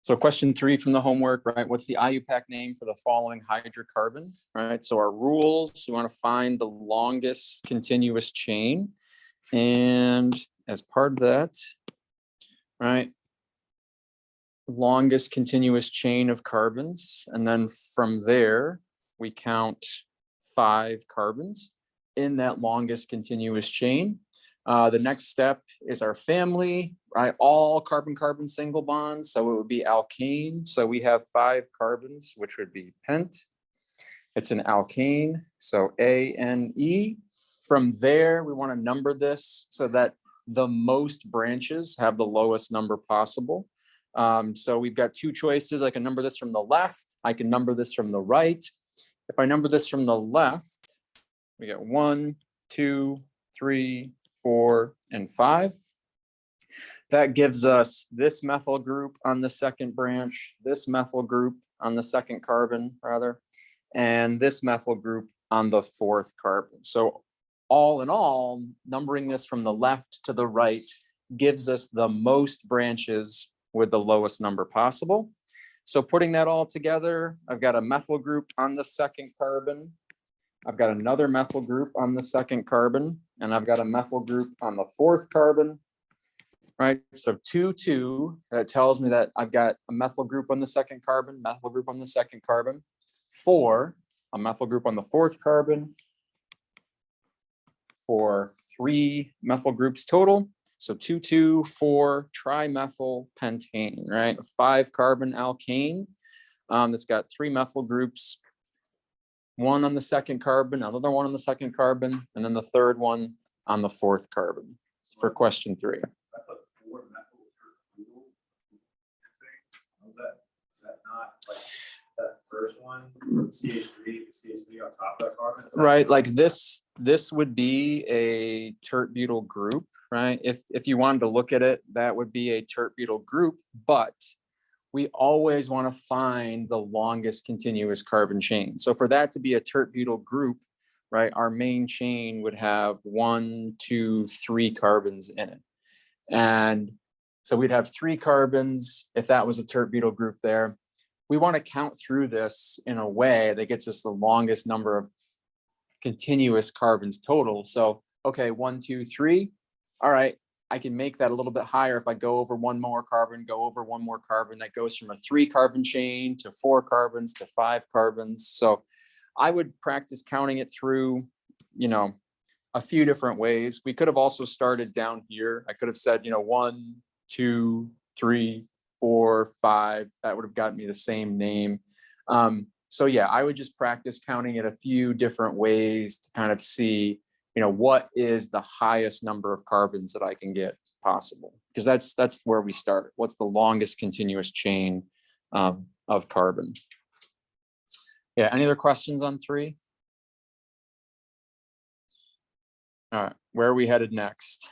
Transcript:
So question 3 from the homework, right? What's the IUPAC name for the following hydrocarbon, right? So our rules, we want to find the longest continuous chain. And as part of that, right, longest continuous chain of carbons. And then from there, we count 5 carbons in that longest continuous chain. The next step is our family, right? All carbon-carbon single bonds. So it would be alkane. So we have 5 carbons, which would be pent. It's an alkane. So A-N-E. From there, we want to number this so that the most branches have the lowest number possible. So we've got 2 choices. I can number this from the left. I can number this from the right. If I number this from the left, we get 1, 2, 3, 4, and 5. That gives us this methyl group on the second branch, this methyl group on the second carbon, rather, and this methyl group on the 4th carbon. So all in all, numbering this from the left to the right gives us the most branches with the lowest number possible. So putting that all together, I've got a methyl group on the second carbon. I've got another methyl group on the second carbon, and I've got a methyl group on the 4th carbon, right? So 2, 2, that tells me that I've got a methyl group on the second carbon, methyl group on the second carbon, 4, a methyl group on the 4th carbon, for 3 methyl groups total. So 2, 2, 4 trimethyl pentane, right? A 5 carbon alkane that's got 3 methyl groups, 1 on the second carbon, another 1 on the second carbon, and then the 3rd one on the 4th carbon for question 3. Is that not like that first one, CH3 on top of that carbon? Right, like this would be a tert butyl group, right? If you wanted to look at it, that would be a tert butyl group, but we always want to find the longest continuous carbon chain. So for that to be a tert butyl group, right, our main chain would have 1, 2, 3 carbons in it. And so we'd have 3 carbons if that was a tert butyl group there. We want to count through this in a way that gets us the longest number of continuous carbons total. So, okay, 1, 2, 3. All right, I can make that a little bit higher if I go over 1 more carbon, go over 1 more carbon. That goes from a 3 carbon chain to 4 carbons to 5 carbons. So I would practice counting it through, a few different ways. We could have also started down here. I could have said, 1, 2, 3, 4, 5. That would have gotten me the same name. So yeah, I would just practice counting it a few different ways to kind of see, what is the highest number of carbons that I can get possible? Because that's where we start. What's the longest continuous chain of carbon? Yeah, any other questions on 3? All right, where are we headed next?